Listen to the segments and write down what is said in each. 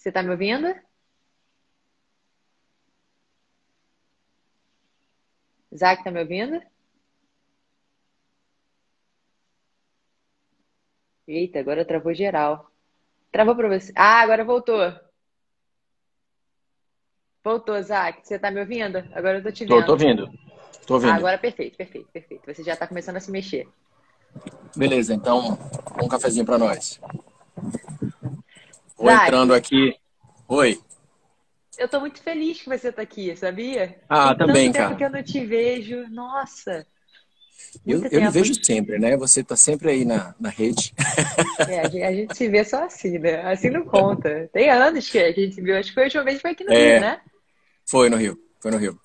você tá me ouvindo? Isaac, tá me ouvindo? Eita, agora travou geral. Travou pra você. Ah, agora voltou. Voltou, Isaac. Você tá me ouvindo? Agora eu tô te Tô vendo. ouvindo. Tô Ah, ouvindo. agora perfeito, perfeito, perfeito. Você já tá começando a se mexer. Beleza, então, um cafezinho pra nós. Vou entrando Isaac, aqui. Oi. eu tô muito feliz que você tá aqui, sabia? Ah, Tem tanto também, tempo cara. que eu não te vejo. Nossa, Eu, muito eu lhe tempo. vejo sempre, né? Você tá sempre aí na rede. É, a gente se vê só assim, né? Assim não conta. Tem anos que a gente se viu. Acho que foi a última vez foi aqui no Rio, É, né? foi no Rio. Foi no Rio.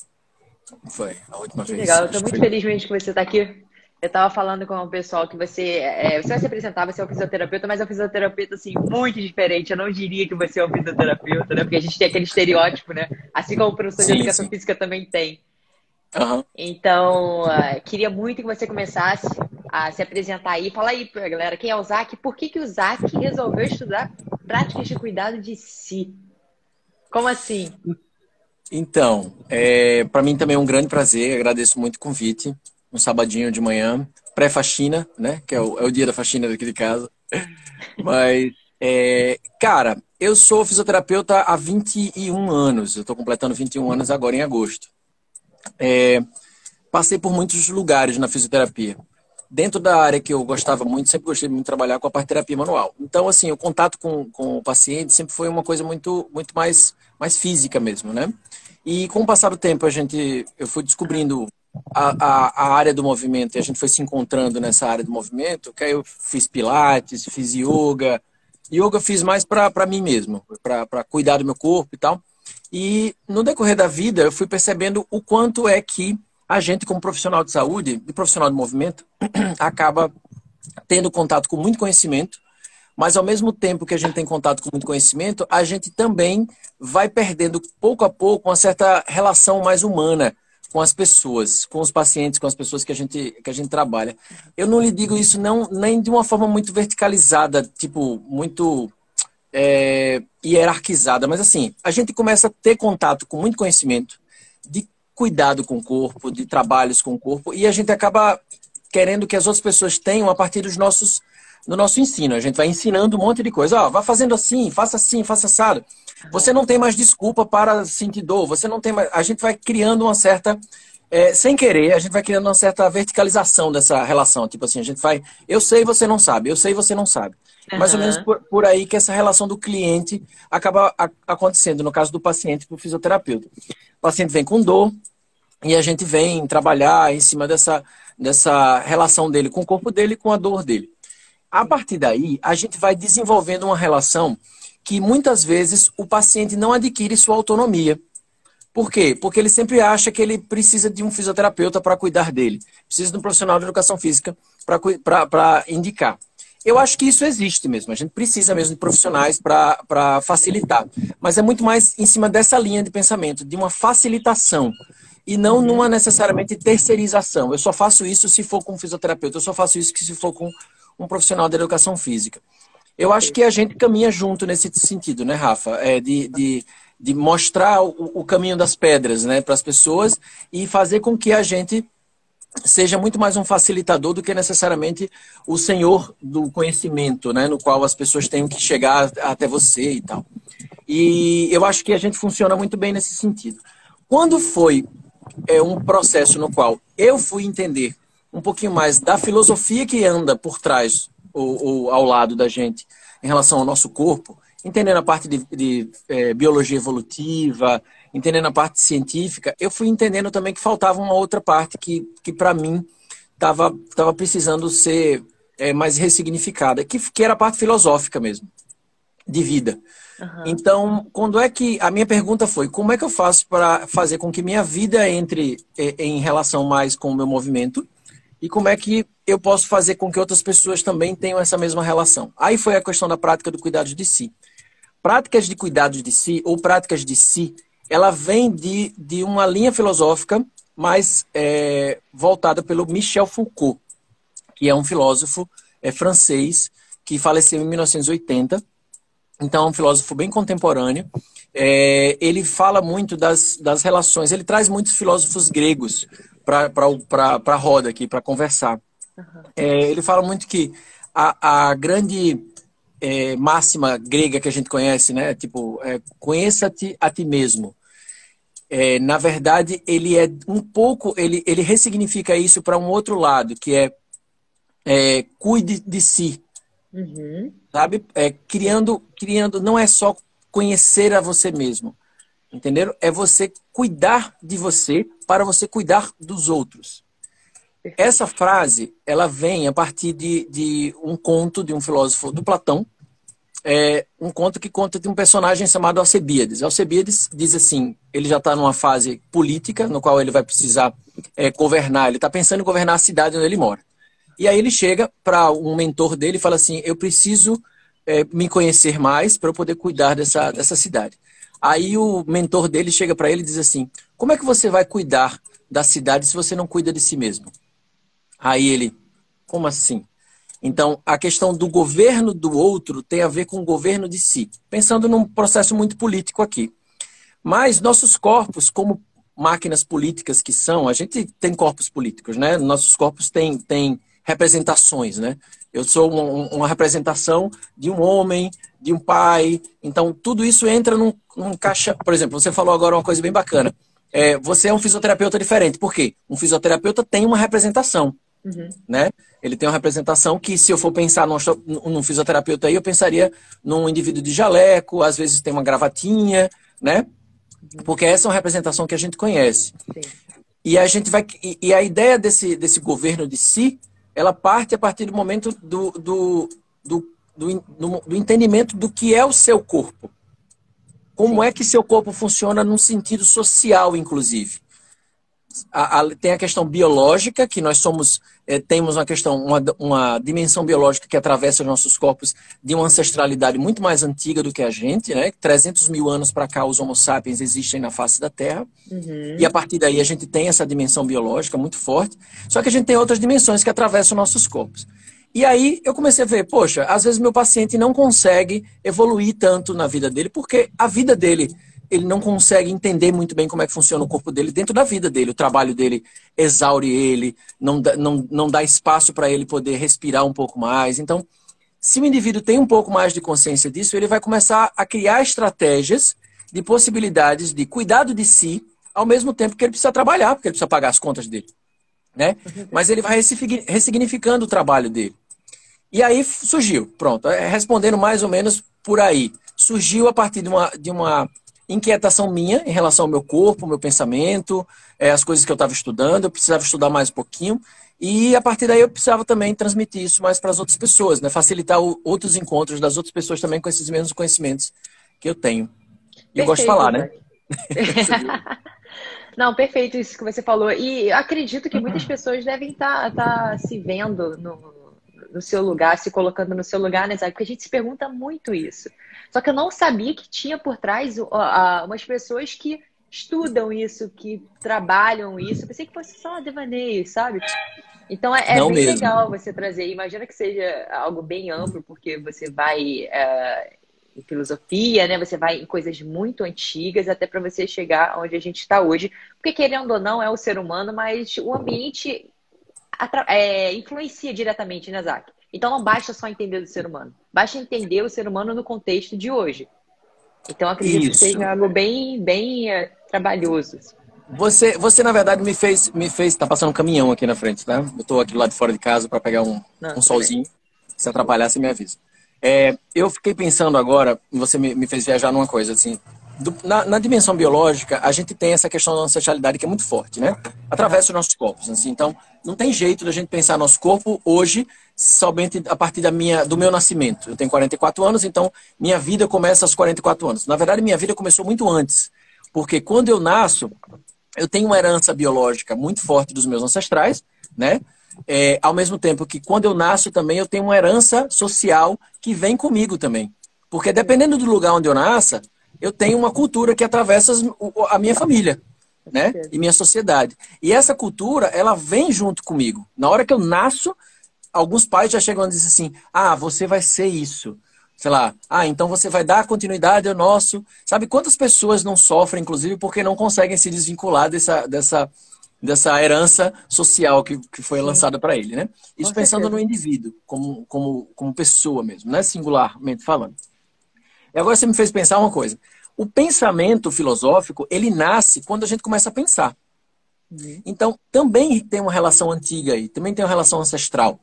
Foi. A última Que vez, legal. Eu tô acho que muito foi. feliz mesmo que você tá aqui. Eu tava falando com o pessoal que você vai se apresentar, você é um fisioterapeuta, mas é um fisioterapeuta, assim, muito diferente. Eu não diria que você é um fisioterapeuta, né? Porque a gente tem aquele estereótipo, né? Assim como o professor de Sim, educação sim. física também tem. Aham. Então, queria muito que você começasse a se apresentar aí. Fala aí pra galera quem é o Zac, por que que o Zac resolveu estudar práticas de cuidado de si? Como assim? Então, para mim também é um grande prazer. Agradeço muito o convite. Um sabadinho de manhã, pré-faxina, né? Que é o dia da faxina daqui de casa. Mas, cara, eu sou fisioterapeuta há 21 anos. Eu estou completando 21 anos agora em agosto. Passei por muitos lugares na fisioterapia. Dentro da área que eu gostava muito, sempre gostei muito de trabalhar com a parte de terapia manual. Então, assim, o contato com o paciente sempre foi uma coisa muito mais física mesmo, né? E com o passar do tempo, eu fui descobrindo a área do movimento e a gente foi se encontrando nessa área do movimento, que aí eu fiz pilates, fiz yoga. Yoga eu fiz mais para mim mesmo, para cuidar do meu corpo e tal. E no decorrer da vida, eu fui percebendo o quanto é que a gente, como profissional de saúde e profissional de movimento, acaba tendo contato com muito conhecimento, mas ao mesmo tempo que a gente tem contato com muito conhecimento, a gente também vai perdendo pouco a pouco uma certa relação mais humana com as pessoas, com os pacientes, com as pessoas que a gente trabalha. Eu não lhe digo isso não nem de uma forma muito verticalizada, tipo, muito hierarquizada, mas assim, a gente começa a ter contato com muito conhecimento de cuidado com o corpo, de trabalhos com o corpo, e a gente acaba querendo que as outras pessoas tenham a partir do nosso ensino. A gente vai ensinando um monte de coisa. Ó, vá fazendo assim, faça assado. Você Aham. não tem mais desculpa para sentir dor, você não tem mais. A gente vai criando uma certa. Sem querer, a gente vai criando uma certa verticalização dessa relação. Tipo assim, a gente vai. Eu sei, você não sabe. Eu sei, você não sabe. Mais ou menos Aham. por aí que essa relação do cliente acaba acontecendo, no caso do paciente para o fisioterapeuta. O paciente vem com dor e a gente vem trabalhar em cima dessa relação dele com o corpo dele e com a dor dele. A Sim. partir daí, a gente vai desenvolvendo uma relação que muitas vezes o paciente não adquire sua autonomia. Por quê? Porque ele sempre acha que ele precisa de um fisioterapeuta para cuidar dele, precisa de um profissional de educação física para indicar. Eu acho que isso existe mesmo, a gente precisa mesmo de profissionais para facilitar, mas é muito mais em cima dessa linha de pensamento, de uma facilitação, e não numa Uhum. necessariamente terceirização. Eu só faço isso se for com um fisioterapeuta, eu só faço isso se for com um profissional de educação física. Eu acho que Perfeito. a gente caminha junto nesse sentido, né, Rafa? De mostrar o caminho das pedras, né, para as pessoas e fazer com que a gente seja muito mais um facilitador do que necessariamente o senhor do conhecimento, né, no qual as pessoas tenham que chegar até você e tal. E eu acho que a gente funciona muito bem nesse sentido. Quando foi um processo no qual eu fui entender um pouquinho mais da filosofia que anda por trás ou ao lado da gente em relação ao nosso corpo, entendendo a parte de biologia evolutiva, entendendo a parte científica, eu fui entendendo também que faltava uma outra parte que para mim estava precisando ser mais ressignificada, que era a parte filosófica mesmo, de vida. Aham. Então, quando é que a minha pergunta foi, como é que eu faço para fazer com que minha vida entre em relação mais com o meu movimento e como é que eu posso fazer com que outras pessoas também tenham essa mesma relação? Aí foi a questão da prática do cuidado de si. Práticas de cuidado de si ou práticas de si, ela vem de uma linha filosófica mais voltada pelo Michel Foucault, que é um filósofo francês que faleceu em 1980. Então, é um filósofo bem contemporâneo. Ele fala muito das relações. Ele traz muitos filósofos gregos para a roda aqui, para conversar. Uhum. Ele fala muito que a grande máxima grega que a gente conhece, né? Tipo, conheça-te a ti mesmo. Na verdade, ele é um pouco, ele ressignifica isso para um outro lado, que cuide de si, Uhum. sabe? Criando, não é só conhecer a você mesmo, entenderam? É você cuidar de você para você cuidar dos outros. Perfeito. Essa frase, ela vem a partir de um conto de um filósofo do Platão, um conto que conta de um personagem chamado Alcebíades. Alcebíades diz assim, ele já está numa fase política, no qual ele vai precisar governar, ele está pensando em governar a cidade onde ele mora. E aí ele chega para um mentor dele e fala assim, eu preciso me conhecer mais para eu poder cuidar dessa cidade. Aí o mentor dele chega para ele e diz assim, como é que você vai cuidar da cidade se você não cuida de si mesmo? Aí ele, como assim? Então, a questão do governo do outro tem a ver com o governo de si. Pensando num processo muito político aqui. Mas nossos corpos, como máquinas políticas que são, a gente tem corpos políticos, né? Nossos corpos têm representações, né? Eu sou uma representação de um homem, de um pai. Então, tudo isso entra num caixa... Por exemplo, você falou agora uma coisa bem bacana. Você é um fisioterapeuta diferente. Por quê? Um fisioterapeuta tem uma representação. Uhum. Né? Ele tem uma representação que, se eu for pensar num fisioterapeuta aí, eu pensaria num indivíduo de jaleco, às vezes tem uma gravatinha, né? Porque essa é uma representação que a gente conhece. Sim. E a gente vai. E a ideia desse governo de si, ela parte a partir do momento do entendimento do que é o seu corpo. Como é que seu corpo funciona num sentido social, inclusive. Tem a questão biológica, que nós temos uma dimensão biológica que atravessa os nossos corpos de uma ancestralidade muito mais antiga do que a gente, né? 300 mil anos para cá os Homo sapiens existem na face da Terra. Uhum. E a partir daí a gente tem essa dimensão biológica muito forte, só que a gente tem outras dimensões que atravessam nossos corpos. E aí eu comecei a ver, poxa, às vezes meu paciente não consegue evoluir tanto na vida dele, porque a vida dele... ele não consegue entender muito bem como é que funciona o corpo dele dentro da vida dele. O trabalho dele exaure ele, não dá espaço para ele poder respirar um pouco mais. Então, se o indivíduo tem um pouco mais de consciência disso, ele vai começar a criar estratégias de possibilidades de cuidado de si, ao mesmo tempo que ele precisa trabalhar, porque ele precisa pagar as contas dele, né? Mas ele vai ressignificando o trabalho dele. E aí surgiu, pronto, respondendo mais ou menos por aí. Surgiu a partir de uma inquietação minha em relação ao meu corpo, ao meu pensamento, as coisas que eu estava estudando, eu precisava estudar mais um pouquinho, e a partir daí eu precisava também transmitir isso mais para as outras pessoas, né? Facilitar outros encontros das outras pessoas também com esses mesmos conhecimentos que eu tenho. E eu gosto de falar, né? Não, perfeito isso que você falou. E acredito que muitas pessoas devem estar se vendo no seu lugar, se colocando no seu lugar, né, Zé? Porque a gente se pergunta muito isso. Só que eu não sabia que tinha por trás umas pessoas que estudam isso, que trabalham isso. Eu pensei que fosse só devaneio, sabe? Então é bem legal você trazer. Imagina que seja algo bem amplo, porque você vai em filosofia, né? Você vai em coisas muito antigas, até para você chegar onde a gente está hoje. Porque, querendo ou não, é o ser humano, mas o ambiente influencia diretamente, né, Zac? Então não basta só entender do ser humano. Basta entender o ser humano no contexto de hoje. Então acredito que seja algo bem trabalhoso. Você, na verdade, me fez... Tá passando um caminhão aqui na frente, tá? Eu tô aqui lá de fora de casa para pegar um solzinho. Se atrapalhar, você me avisa. Eu fiquei pensando agora, você me fez viajar numa coisa, assim... Na dimensão biológica, a gente tem essa questão da ancestralidade que é muito forte, né? Atravessa os nossos corpos, assim. Então, não tem jeito da gente pensar nosso corpo hoje somente a partir do meu nascimento. Eu tenho 44 anos, então minha vida começa aos 44 anos. Na verdade, minha vida começou muito antes. Porque quando eu nasço, eu tenho uma herança biológica muito forte dos meus ancestrais, né? Ao mesmo tempo que quando eu nasço também, eu tenho uma herança social que vem comigo também. Porque dependendo do lugar onde eu nasça, eu tenho uma cultura que atravessa a minha família, né? E minha sociedade. E essa cultura, ela vem junto comigo. Na hora que eu nasço, alguns pais já chegam a dizer assim, você vai ser isso. sei lá, então você vai dar continuidade ao nosso... Sabe quantas pessoas não sofrem, inclusive, porque não conseguem se desvincular dessa herança social que foi Sim, lançada para ele, né? com Isso pensando no certeza. indivíduo, como pessoa mesmo, né? Singularmente falando. E agora você me fez pensar uma coisa. O pensamento filosófico, ele nasce quando a gente começa a pensar. Uhum. Então, também tem uma relação antiga aí, também tem uma relação ancestral.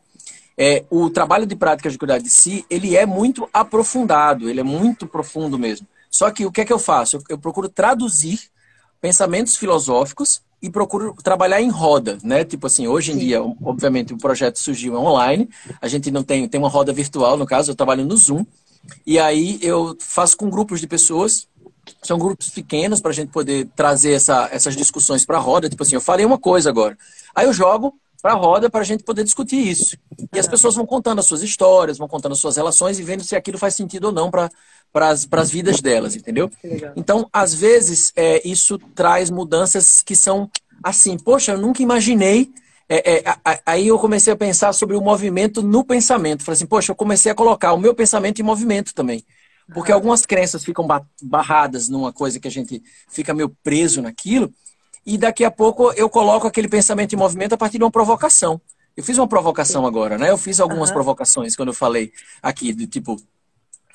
O trabalho de prática de cuidar de si, ele é muito aprofundado, ele é muito profundo mesmo. Só que o que é que eu faço? Eu procuro traduzir pensamentos filosóficos e procuro trabalhar em roda, né? Tipo assim, hoje em Sim. dia, obviamente, o projeto surgiu online, a gente não tem uma roda virtual, no caso, eu trabalho no Zoom, e aí eu faço com grupos de pessoas, são grupos pequenos para a gente poder trazer essas discussões para a roda. Tipo assim, eu falei uma coisa agora. Aí eu jogo para a roda para a gente poder discutir isso. E as Aham. pessoas vão contando as suas histórias, vão contando as suas relações e vendo se aquilo faz sentido ou não para as vidas delas, entendeu? Que legal. Então, às vezes, isso traz mudanças que são assim, poxa, eu nunca imaginei. Aí eu comecei a pensar sobre o movimento no pensamento. Falei assim, poxa, eu comecei a colocar o meu pensamento em movimento também. Porque Aham. algumas crenças ficam barradas numa coisa que a gente fica meio preso naquilo, e daqui a pouco eu coloco aquele pensamento em movimento a partir de uma provocação. Eu fiz uma provocação Sim. agora, né? Eu fiz algumas Aham. provocações quando eu falei aqui, do tipo,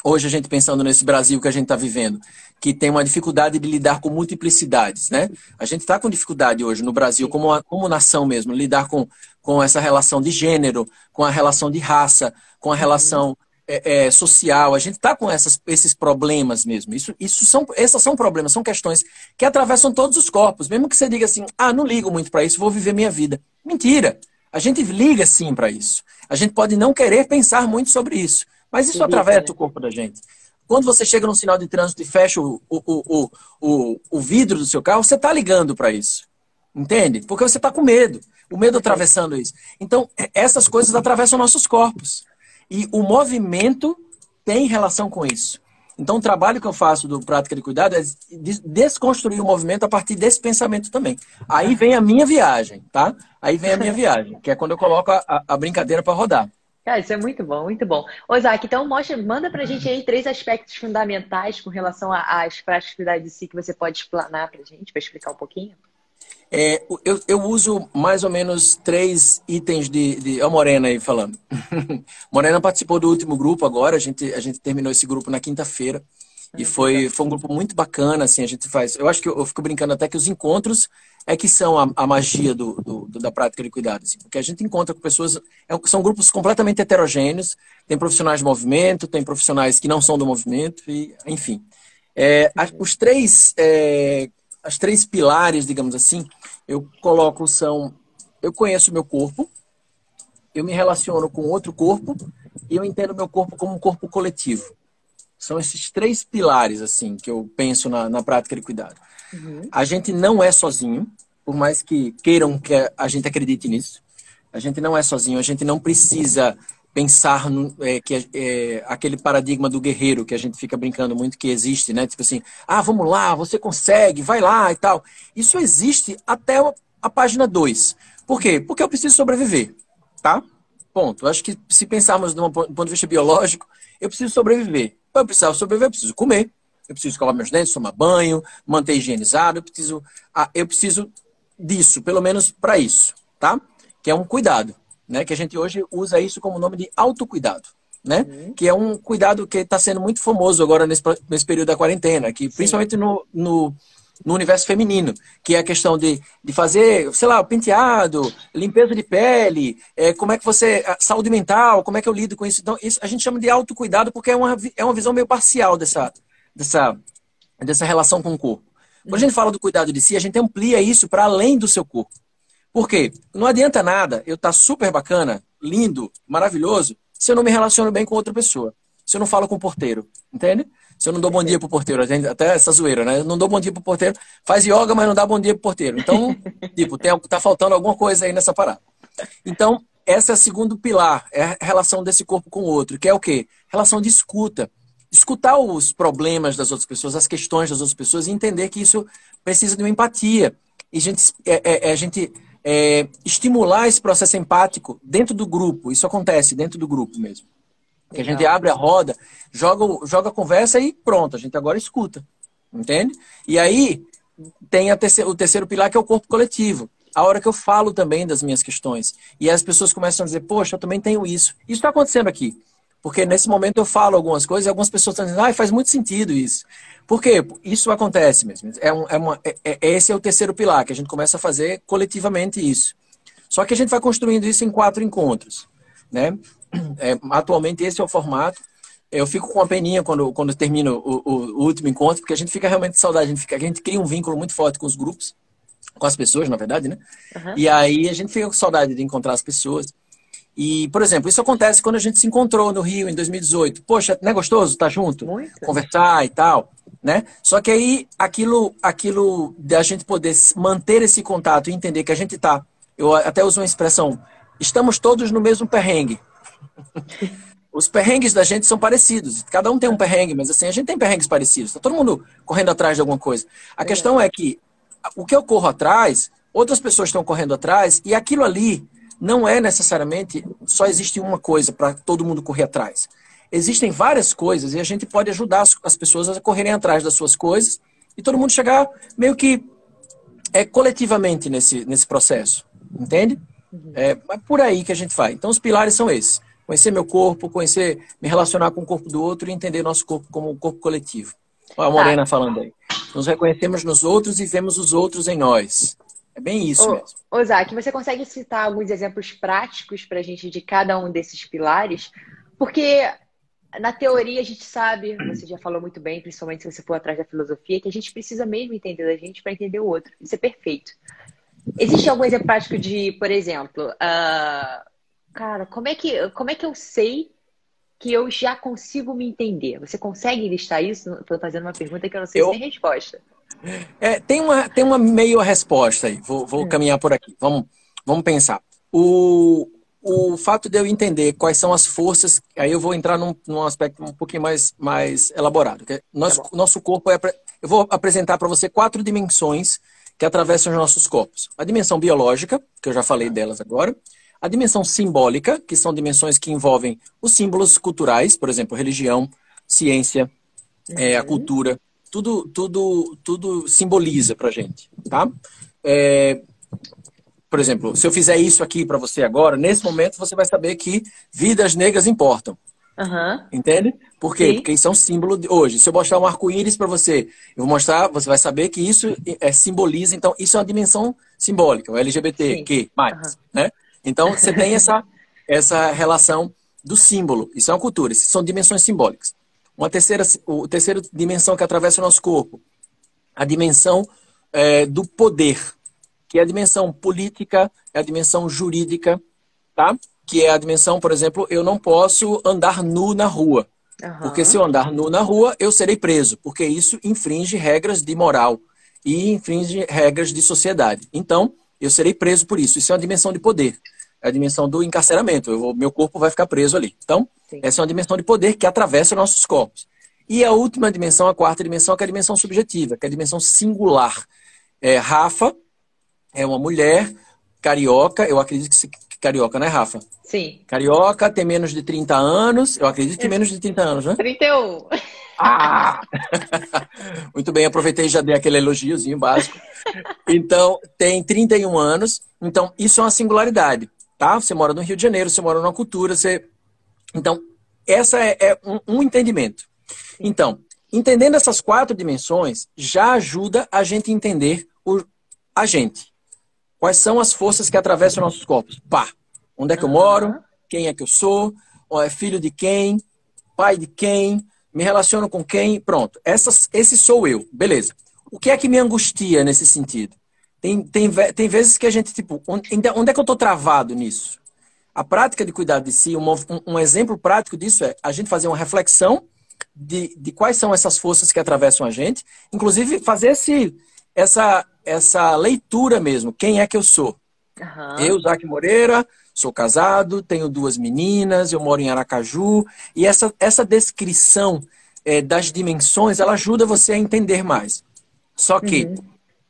hoje a gente pensando nesse Brasil que a gente está vivendo, que tem uma dificuldade de lidar com multiplicidades, né? A gente está com dificuldade hoje no Brasil, Sim. como nação mesmo, lidar com essa relação de gênero, com a relação de raça, com a Uhum. relação social. A gente está com esses problemas mesmo. Esses são problemas, são questões que atravessam todos os corpos. Mesmo que você diga assim, não ligo muito para isso, vou viver minha vida. Mentira! A gente liga sim para isso. A gente pode não querer pensar muito sobre isso, mas Se isso liga, atravessa né? o corpo da gente. Quando você chega num sinal de trânsito e fecha o vidro do seu carro, você está ligando para isso. Entende? Porque você está com medo. O medo Perfeito. atravessando isso. Então, essas coisas atravessam nossos corpos. E o movimento tem relação com isso. Então, o trabalho que eu faço do Prática de Cuidado é desconstruir o movimento a partir desse pensamento também. Aí vem a minha viagem, tá? Aí vem a minha viagem, que é quando eu coloco a brincadeira para rodar. Cara, isso é muito bom, muito bom. Ô, Isaac, então manda pra gente aí três aspectos fundamentais com relação às práticas de cuidado de si que você pode explanar pra gente, para explicar um pouquinho. Eu uso mais ou menos 3 itens de... Ó, a Morena aí falando. Morena participou do último grupo agora, a gente terminou esse grupo na quinta-feira. E Que legal. foi um grupo muito bacana, assim, a gente faz... Eu acho que eu fico brincando até que os encontros é que são a magia da prática de cuidado, assim, porque a gente encontra com pessoas... São grupos completamente heterogêneos, tem profissionais de movimento, tem profissionais que não são do movimento, e enfim. Os três... as 3 pilares, digamos assim, eu coloco são: eu conheço o meu corpo, eu me relaciono com outro corpo e eu entendo o meu corpo como um corpo coletivo. São esses 3 pilares assim que eu penso na prática de cuidado. Uhum. A gente não é sozinho, por mais que queiram que a gente acredite nisso. A gente não é sozinho, a gente não precisa pensar aquele paradigma do guerreiro que a gente fica brincando muito que existe, né? Tipo assim, vamos lá, você consegue, vai lá e tal. Isso existe até a página 2. Por quê? Porque eu preciso sobreviver, tá? Ponto. Eu acho que se pensarmos de um ponto de vista biológico, eu preciso sobreviver. Para eu precisar sobreviver, eu preciso comer, eu preciso escovar meus dentes, tomar banho, manter higienizado, eu preciso disso, pelo menos para isso, tá? Que é um cuidado, né? Que a gente hoje usa isso como nome de autocuidado, né? Uhum. Que é um cuidado que está sendo muito famoso agora nesse período da quarentena, que Sim. principalmente no universo feminino, que é a questão de fazer, sei lá, penteado, limpeza de pele, como é que você... Saúde mental, como é que eu lido com isso? Então, isso a gente chama de autocuidado porque é uma visão meio parcial dessa relação com o corpo. Quando a gente Uhum. fala do cuidado de si, a gente amplia isso para além do seu corpo. Por quê? Não adianta nada eu estar super bacana, lindo, maravilhoso, se eu não me relaciono bem com outra pessoa. Se eu não falo com o porteiro, entende? Se eu não dou bom dia Perfeito. pro porteiro, até essa zoeira, né? Eu não dou bom dia pro porteiro, faz yoga, mas não dá bom dia pro porteiro. Então, tipo, tá faltando alguma coisa aí nessa parada. Então, esse é o segundo pilar, é a relação desse corpo com o outro, que é o quê? Relação de escuta. Escutar os problemas das outras pessoas, as questões das outras pessoas e entender que isso precisa de uma empatia. E a gente estimular esse processo empático dentro do grupo. Isso acontece dentro do grupo mesmo. Que a gente Legal. abre a roda, joga a conversa e pronto, a gente agora escuta. Entende? E aí tem o terceiro pilar, que é o corpo coletivo. A hora que eu falo também das minhas questões. E as pessoas começam a dizer, poxa, eu também tenho isso. Isso está acontecendo aqui. Porque nesse momento eu falo algumas coisas e algumas pessoas estão dizendo, faz muito sentido isso. Por quê? Isso acontece mesmo. Esse é o terceiro pilar, que a gente começa a fazer coletivamente isso. Só que a gente vai construindo isso em 4 encontros. Né? Atualmente esse é o formato. Eu fico com uma peninha quando eu termino o último encontro, porque a gente fica realmente de saudade. A gente cria um vínculo muito forte com os grupos, com as pessoas, na verdade, né? Uhum. E aí a gente fica com saudade de encontrar as pessoas. E, por exemplo, isso acontece quando a gente se encontrou no Rio em 2018. Poxa, não é gostoso estar junto? Muito. Conversar e tal, né? Só que aí aquilo da gente poder manter esse contato e entender que a gente tá, eu até uso uma expressão, estamos todos no mesmo perrengue. Os perrengues da gente são parecidos. Cada um tem um perrengue, mas assim, a gente tem perrengues parecidos. Tá todo mundo correndo atrás de alguma coisa. A questão é que o que eu corro atrás, outras pessoas estão correndo atrás, e aquilo ali não é necessariamente só existe uma coisa para todo mundo correr atrás. Existem várias coisas e a gente pode ajudar as pessoas a correrem atrás das suas coisas e todo mundo chegar meio que coletivamente nesse processo. Entende? É por aí que a gente vai. Então os pilares são esses. Conhecer meu corpo, me relacionar com o corpo do outro e entender nosso corpo como um corpo coletivo. Olha a Morena falando aí. Nos reconhecemos nos outros e vemos os outros em nós. É bem isso mesmo. Ô, Zac, você consegue citar alguns exemplos práticos para a gente de cada um desses pilares? Porque na teoria a gente sabe, você já falou muito bem, principalmente se você for atrás da filosofia, que a gente precisa mesmo entender a gente para entender o outro. Isso é perfeito. Existe algum exemplo prático de, por exemplo, cara, como é que eu sei que eu já consigo me entender? Você consegue listar isso? Estou fazendo uma pergunta que eu não sei se tem resposta. Tem uma meio resposta aí. Vou caminhar por aqui. Vamos pensar. O fato de eu entender quais são as forças, aí eu vou entrar num aspecto um pouquinho mais elaborado. Nosso corpo eu vou apresentar para você 4 dimensões que atravessam os nossos corpos. A dimensão biológica, que eu já falei delas agora. A dimensão simbólica, que são dimensões que envolvem os símbolos culturais, por exemplo, religião, ciência, a cultura. Tudo simboliza pra gente, tá? Por exemplo, se eu fizer isso aqui para você agora, nesse momento você vai saber que vidas negras importam. Entende? Por quê? Sim. Porque isso é um símbolo de hoje. Se eu mostrar um arco-íris para você, eu vou mostrar, você vai saber que isso simboliza, então isso é uma dimensão simbólica, o LGBTQ+, né? Então você tem essa relação do símbolo. Isso é uma cultura, isso são dimensões simbólicas. A terceira dimensão que atravessa o nosso corpo, a dimensão do poder, que é a dimensão política, é a dimensão jurídica, tá? Que é a dimensão, por exemplo, eu não posso andar nu na rua. Porque se eu andar nu na rua, eu serei preso, porque isso infringe regras de moral e infringe regras de sociedade. Então, eu serei preso por isso. Isso é uma dimensão de poder. É a dimensão do encarceramento. Meu corpo vai ficar preso ali. Então, essa é uma dimensão de poder que atravessa nossos corpos. E a última dimensão, a quarta dimensão, que é a dimensão subjetiva, que é a dimensão singular. Rafa é uma mulher carioca, eu acredito que carioca, né, Rafa? Sim. Carioca, tem menos de 30 anos, eu acredito que menos de 30 anos, né? 31. Muito bem, aproveitei e já dei aquele elogiozinho básico. Então, tem 31 anos, então isso é uma singularidade, tá? Você mora no Rio de Janeiro, você mora numa cultura, Então, essa é um entendimento. Então, entendendo essas 4 dimensões, já ajuda a gente a entender a gente. Quais são as forças que atravessam nossos corpos? Onde é que eu moro? Quem é que eu sou? Filho de quem? Pai de quem? Me relaciono com quem? Pronto. Esse sou eu. Beleza. O que é que me angustia nesse sentido? Tem vezes que a gente, onde é que eu estou travado nisso? A prática de cuidar de si, um exemplo prático disso é a gente fazer uma reflexão de quais são essas forças que atravessam a gente, inclusive fazer essa leitura mesmo. Quem é que eu sou? Eu, Zac Moreira, sou casado, tenho 2 meninas, eu moro em Aracaju. E essa descrição das dimensões, ela ajuda você a entender mais. Só que,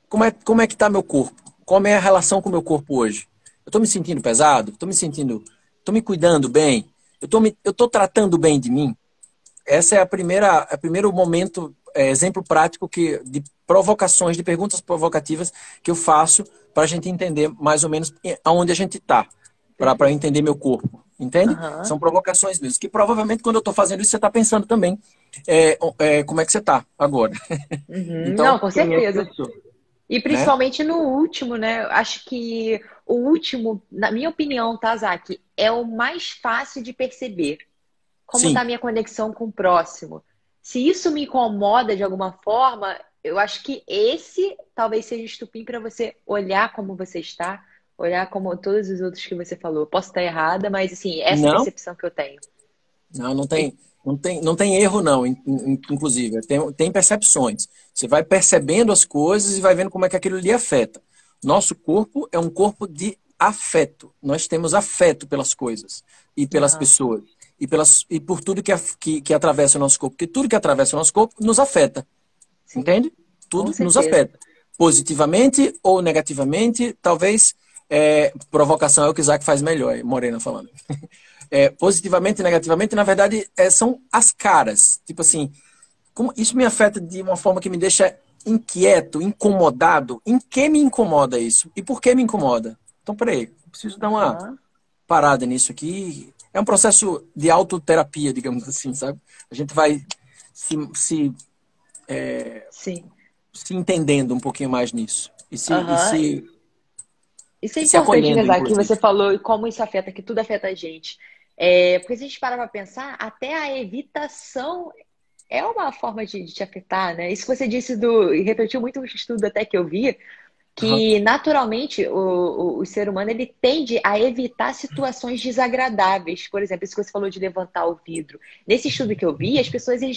como é que está meu corpo? Como é a relação com o meu corpo hoje? Eu estou me sentindo pesado? Estou me cuidando bem? eu tô tratando bem de mim? Essa é a primeiro momento, exemplo prático de provocações, de perguntas provocativas que eu faço para a gente entender mais ou menos aonde a gente está, para entender meu corpo, entende? São provocações mesmo, que provavelmente quando eu estou fazendo isso, você está pensando também como é que você está agora. Então, Não, com certeza. E né? principalmente no último, né? Acho que o último, na minha opinião, tá, Zaki, é o mais fácil de perceber. Como está a Sim. minha conexão com o próximo? Se isso me incomoda de alguma forma, eu acho que esse talvez seja o estupim para você olhar como você está, olhar como todos os outros que você falou. Posso estar errada, mas assim, essa Não, percepção que eu tenho. não tem erro, não, inclusive. Tem percepções. Você vai percebendo as coisas e vai vendo como é que aquilo lhe afeta. Nosso corpo é um corpo de afeto. Nós temos afeto pelas coisas e pelas Aham. pessoas e por tudo que atravessa o nosso corpo. Porque tudo que atravessa o nosso corpo nos afeta. Sim, Entende? com Tudo nos certeza. afeta. Positivamente ou negativamente, talvez provocação é o que o Isaac faz melhor, Morena falando. Positivamente e negativamente, na verdade, são as caras. Tipo assim, como isso me afeta de uma forma que me deixa inquieto, incomodado. Em que me incomoda isso? E por que me incomoda? Então, peraí, eu preciso dar uma Aham. parada nisso aqui. É um processo de autoterapia, digamos assim, sabe? A gente vai se, se, Sim. se entendendo um pouquinho mais nisso. Aham. Isso é E se importante, né, acolhendo, Zá, que inclusive. você falou e como isso afeta, que tudo afeta a gente. Porque se a gente parar para pensar, até a evitação é uma forma de te afetar, né? Isso que você disse e repetiu muito um estudo até que eu vi, Aham. que naturalmente o ser humano ele tende a evitar situações desagradáveis. Por exemplo, isso que você falou de levantar o vidro. Nesse estudo que eu vi, as pessoas eles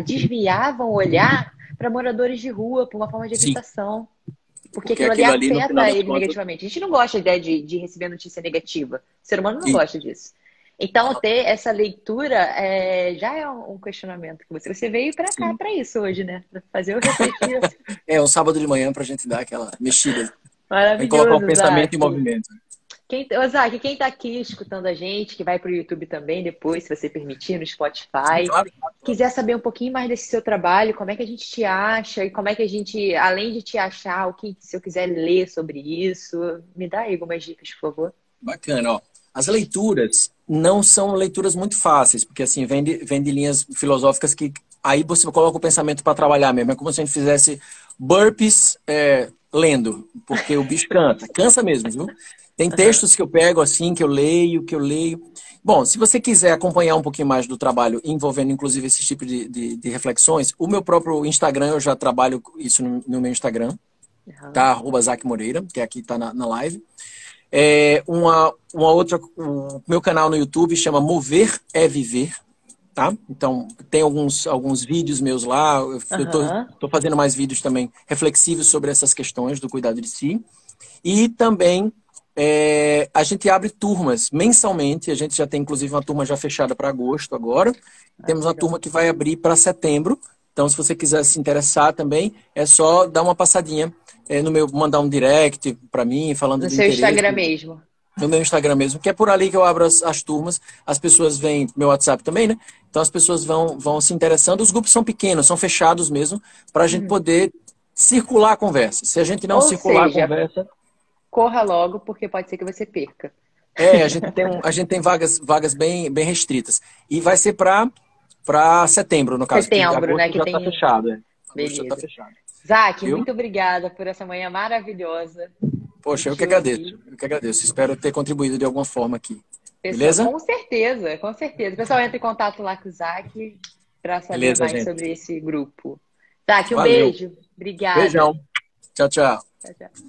desviavam o olhar para moradores de rua por uma forma de Sim, evitação. Porque porque aquilo ali aquilo ali, no final afeta das ele contas. negativamente. A gente não gosta da ideia de receber notícia negativa. O ser humano não E, gosta disso. Então, ter essa leitura já é um questionamento que você veio para cá sim. para isso hoje, né? Pra fazer eu refletir. É um sábado de manhã para a gente dar aquela mexida, para colocar o Maravilhoso, pensamento em Zaki. movimento. Ô, Zaki, quem está aqui escutando a gente, que vai para o YouTube também depois, se você permitir, no Sim, Spotify, claro. quiser saber um pouquinho mais desse seu trabalho, como é que a gente te acha e como é que a gente, além de te achar, se eu quiser ler sobre isso, me dá aí algumas dicas, por favor. Bacana, ó. As leituras não são leituras muito fáceis, porque assim, vem de linhas filosóficas que aí você coloca o pensamento para trabalhar mesmo. É como se a gente fizesse burpees lendo, porque o bicho cansa mesmo, viu? Tem Aham, textos que eu pego assim, que eu leio. Bom, se você quiser acompanhar um pouquinho mais do trabalho, envolvendo inclusive esse tipo de reflexões, o meu próprio Instagram, eu já trabalho isso no meu Instagram, aham, tá? @Zac Moreira, que aqui tá na live. Uma outra, o meu canal no YouTube chama Mover é Viver, tá? Então, tem alguns vídeos meus lá, eu aham, tô fazendo mais vídeos também reflexivos sobre essas questões do cuidado de si. E também a gente abre turmas mensalmente, a gente já tem inclusive uma turma já fechada para agosto agora, ah, temos que uma legal. turma que vai abrir para setembro, então se você quiser se interessar também, é só dar uma passadinha mandar um direct para mim, falando No do seu interesse, Instagram mesmo. no meu Instagram mesmo, que é por ali que eu abro as turmas, as pessoas vêm, meu WhatsApp também, né? Então as pessoas vão se interessando, os grupos são pequenos, são fechados mesmo, para a gente Uhum. poder circular a conversa. Se a gente não Ou circular a seja, conversa, corra logo, porque pode ser que você perca. a gente tem vagas bem restritas. E vai ser para setembro, no caso, que Setembro, né? agosto Que já está tem. fechado. Agosto já está Beleza. fechado. Zaque, Viu? muito obrigada por essa manhã maravilhosa de Poxa, eu que te agradeço. ouvir. Eu que agradeço. Espero ter contribuído de alguma forma aqui. Pessoal, Beleza? com certeza, com certeza. O pessoal entra em contato lá com o Zaque para saber Beleza, mais gente. sobre esse grupo. Zaque, um Valeu. beijo. Obrigada. Beijão. Tchau, tchau. Tchau, tchau.